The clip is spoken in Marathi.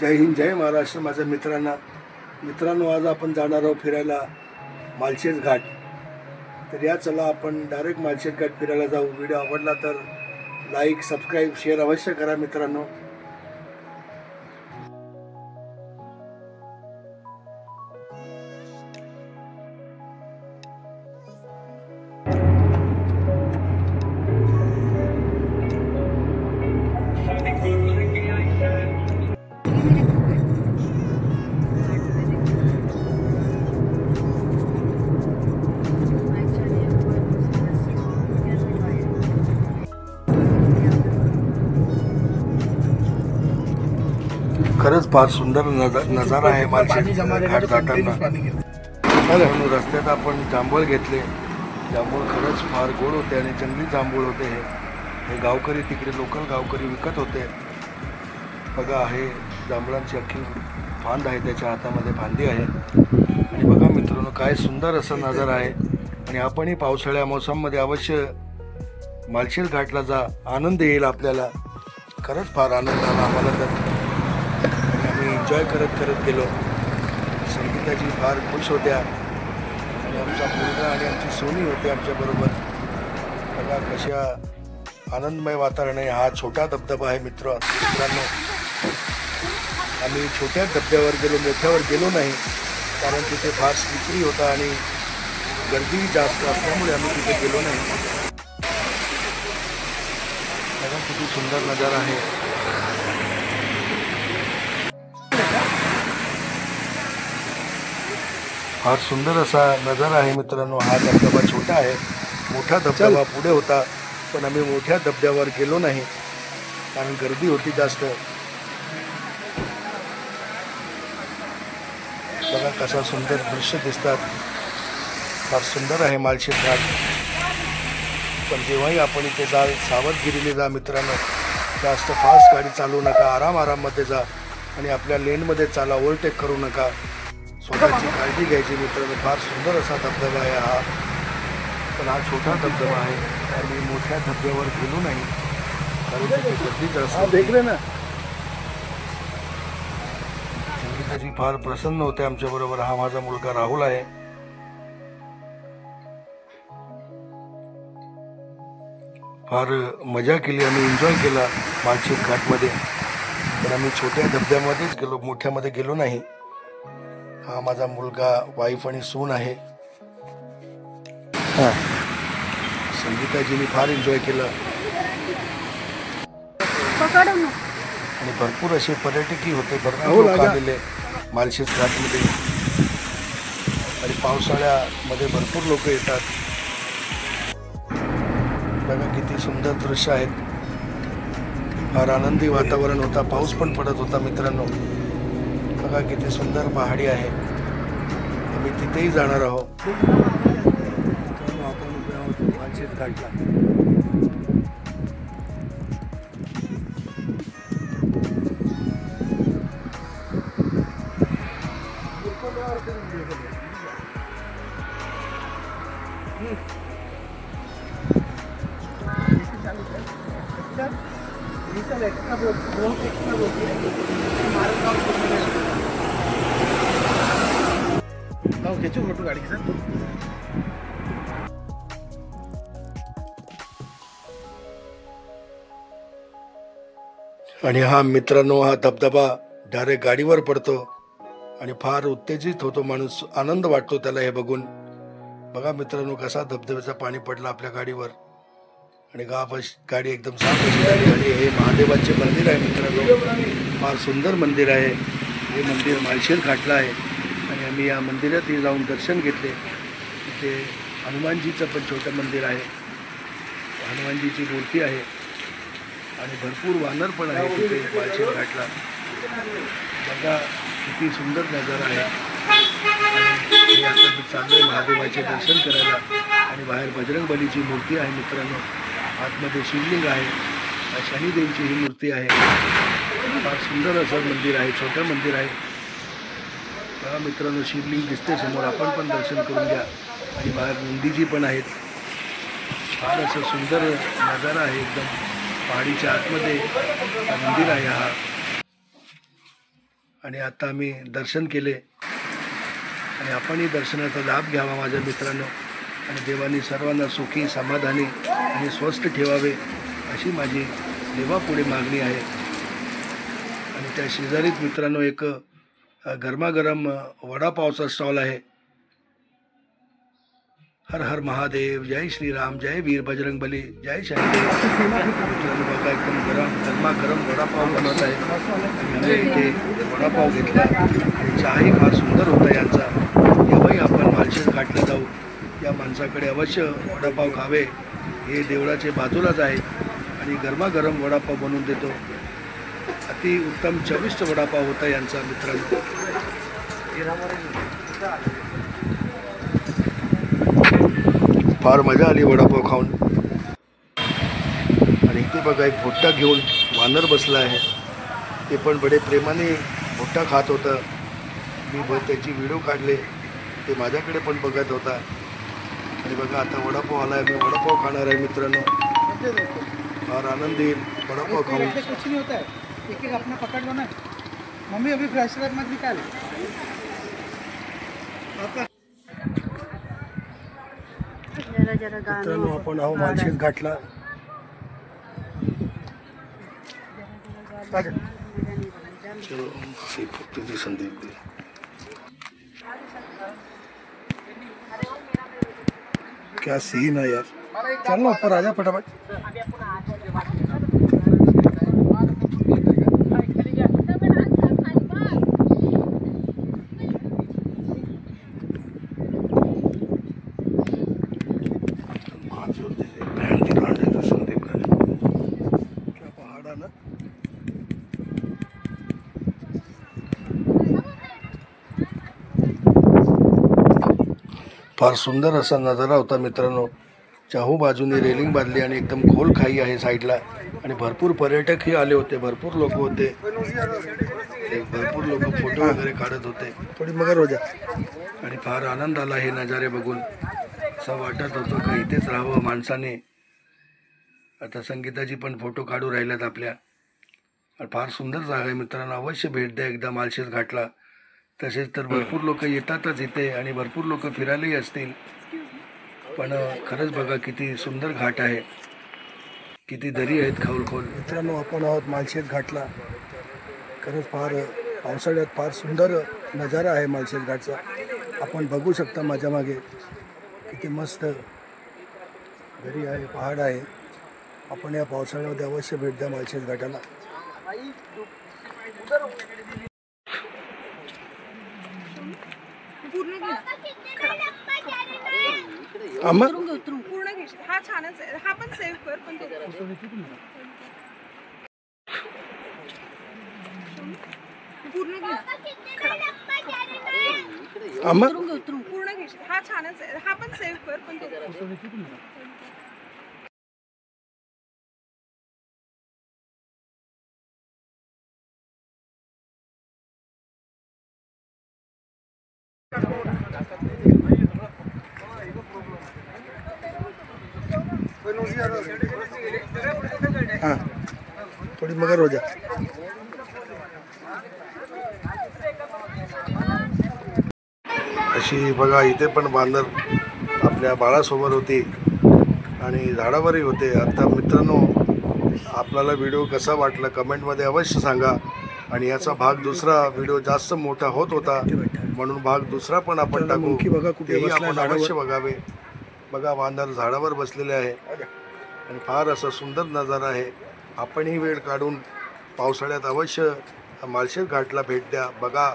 जय हिंद, जय महाराष्ट्र. माझ्या मित्रांनो, आज आपण जाणार आहोत फिरायला माळशेज घाट. तर या चला आपण डायरेक्ट माळशेज घाट फिरायला जाऊ. व्हिडिओ आवडला तर लाईक, सबस्क्राईब, शेअर अवश्य करा मित्रांनो. खरंच फार सुंदर नजारा आहे माळशेज घाट जाताना. रस्त्यात आपण जांभूळ घेतले. जांभूळ खरंच फार गोड होते आणि जंगली जांभूळ होते. हे गावकरी तिकडे लोकल गावकरी विकत होते. बघा, आहे जांभळांची अख्खी फांद आहे, त्याच्या हातामध्ये फांदी आहे. आणि बघा मित्रांनो, काय सुंदर असा नजारा आहे. आणि आपणही पावसाळ्या मोसममध्ये अवश्य माळशेज घाटला जा, आनंद येईल आपल्याला. खरंच फार आनंद आला आम्हाला. तर आम्ही एन्जॉय करत गेलो. संगीताजी फार खुश होत्या आणि आमचा मुलगा आणि आमची सोनी होते आमच्याबरोबर. बघा कशा आनंदमय वातावरण आहे. हा छोटा धबधबा आहे मित्रांनो. आम्ही छोट्या धबधब्यावर गेलो, मोठ्यावर गेलो नाही, कारण तिथे फार स्लिपरी होता आणि गर्दी जास्त असल्यामुळे आम्ही तिथे गेलो नाही. बघा किती सुंदर नजारा आहे. फार सुंदर असा नजारा आहे मित्रांनो. हा धबधबा छोटा आहे, मोठा धबधबा पुढे होता, पण आम्ही मोठ्या धबधब्यावर गेलो नाही कारण गर्दी होती जास्त. बघा कसा सुंदर दृश्य दिसतात. फार सुंदर आहे माळशेज घाट. पण जेव्हाही आपण इथे जाल, सावधगिरीने जा मित्रांनो. जास्त फास्ट गाडी चालवू नका, आराममध्ये जा आणि आपल्या लेनमध्ये चाला, ओव्हरटेक करू नका. स्वतःची काळजी घ्यायची मित्रांनो. फार सुंदर असा धबधबा आहे हा, पण हा छोटा धबधबा आहे. आणि मोठ्या धबधब्यावर गेलो नाही कारण तिथे गर्दी जास्त. ना संगीताजी फार प्रसन्न होते आमच्याबरोबर. हा माझा मुलगा राहुल आहे. फार मजा केली, आम्ही एन्जॉय केला माळशेज घाटमध्ये. पण आम्ही छोट्या धबधब्यामध्येच गेलो, मोठ्यामध्ये गेलो नाही. हा माझा मुलगा, वाईफ आणि सून आहे. संगीताजीने फार एन्जॉय केलं. आणि भरपूर असे पर्यटकही होते, भरपूर लोक आलेले माळशेज घाटमध्ये. आणि पावसाळ्यामध्ये भरपूर लोक येतात. बघा किती सुंदर दृश्य आहेत. फार आनंदी वातावरण होता, पाऊस पण पडत होता मित्रांनो. बघा किती सुंदर पहाडी आहे. आम्ही तिथेही जाणार आहोत. आपण उभे आहोत माळशेज घाटला. फोटो गाड़ी के साथ. आणि हा मित्रांनो, हा धबधबा डायरेक्ट गाडीवर पडतो आणि फार उत्तेजित होतो माणूस, आनंद वाटतो त्याला हे बघून. बघा मित्रांनो, कसा धबधब्याचं पाणी पडलं आपल्या गाडीवर आणि गाडी एकदम साफ अशी झाली. आणि हे महादेवाचे मंदिर आहे मित्रांनो. फार सुंदर मंदिर आहे हे. मंदिर माळशेज घाटला आहे आणि आम्ही या मंदिरातही जाऊन दर्शन घेतले. इथे हनुमानजीचं पण छोटं मंदिर आहे. हनुमानजीची मूर्ती आहे आणि भरपूर वानर पण आहे तिथे माळशेज घाटला. बघा किती सुंदर नजारा आहे. आणि आता मी चाललोय महादेवाचे दर्शन करायला. आणि बाहेर बजरंगबलीची मूर्ती आहे मित्रांनो. आतमध्ये शिवलिंग आहे. शनिदेवची ही मूर्ती आहे. फार सुंदर असं मंदिर आहे, छोटं मंदिर आहे. बघा मित्रांनो, शिवलिंग दिसते समोर, आपण पण दर्शन करून घ्या. आणि बाहेर नंदीजी पण आहेत. फार असं सुंदर नजारा आहे एकदम. पहाडीच्या आतमध्ये मंदिर आहे हा. आणि आता आम्ही दर्शन केले आणि आपणही दर्शनाचा लाभ घ्यावा माझ्या मित्रांनो. आणि देवाने सर्वांना सुखी समाधानी आणि स्वस्थ ठेवावे अशी माझी देवापुढे मागणी आहे. आणि त्या शेजारीच मित्रांनो एक गरमागरम वडापावचा स्टॉल आहे. हर हर महादेव, जय श्रीराम, जय वीर बजरंगबली, जय शनिदेव. मित्रांनो बघा एकदम गरमागरम वडापाव बनवत आहे आणि आम्ही इथे वडापाव घेतला. चहाही फार सुंदर होता यांचा. केव्हाही आपण माळशेज घाटला जाऊ या माणसाकडे अवश्य वडापाव खावे. हे देवळाचे बाजूलाच आहे आणि गरमागरम वडापाव बनवून देतो. अति उत्तम चविष्ट वडापाव होता यांचा मित्रांनो. फार मजा आली वडापाव खाऊन. आणि इथे बघा एक भुट्टा घेऊन वानर बसला आहे. ते पण बडे प्रेमाने भुट्टा खात होतं. मी त्याची व्हिडिओ काढले. ते माझ्याकडे पण बघत होता. आणि बघा आता वडापाव आला आहे. मी वडापाव खाणार आहे मित्रांनो. फार आनंद येईल वडापाव खाऊन. कुछ नहीं होता है, एक एक अपना पकड़ लो ना. मम्मी अभी फ्लैश लाइट मत निकाल. मित्रांनो आपण आहो माळशेज घाटला. संदीप क्या सीन है यार. चल ना ऊपर आजा फटाफट. क्या पहाड़ है ना. फार सुंदर असा नजारा होता मित्रांनो. चाहू बाजूने रेलिंग बांधली आणि एकदम खोल खाई आहे साईडला. आणि भरपूर पर्यटकही आले होते. भरपूर लोक होते. भरपूर लोक फोटो वगैरे काढत होते. थोडी मगर हो जा. आणि फार आनंद आला हे नजारे बघून. असं वाटत होतं का इथेच राहावं माणसाने. आता संगीताजी पण फोटो काढू राहिल्यात आपल्या. फार सुंदर जागा आहे मित्रांनो. अवश्य भेट द्या एकदा माळशेज घाटला. तसेच तर भरपूर लोक येतातच इथे आणि भरपूर लोक फिरायलाही असतील. पण खरंच बघा किती सुंदर घाट आहे. किती दरी आहेत खोल खोल. मित्रांनो आपण आहोत माळशेज घाटला. खरंच फार पावसाळ्यात फार सुंदर नजारा आहे माळशेज घाटचा. आपण बघू शकता माझ्या मागे किती मस्त दरी आहे, पहाड आहे. आपण या पावसाळ्यामध्ये अवश्य भेट द्या माळशेज घाटाला. पूर्ण घेशील. हा छानच आहे. हा पण सेव्ह कर. पण पूर्ण घेशील. हा छानच आहे. हा पण सेव्ह कर. पण हाँ थोड़ी मगर हो जा. अशी बघा इथे पण बांदर आपल्या बाळासोबत होती आणि झाडावरही होते. आता मित्रांनो आपल्याला व्हिडिओ कसा वाटला कमेंटमध्ये अवश्य सांगा. आणि याचा भाग दुसरा व्हिडिओ जास्त मोठा होत होता म्हणून भाग दुसरा पण आपण टाकू. तेही आपण अवश्य बघावे. बघा बांदर झाडावर बसलेले आहे आणि फार असा सुंदर नजारा आहे. आपणही वेळ काढून पावसाळ्यात अवश्य माळशेज घाटला भेट द्या. बघा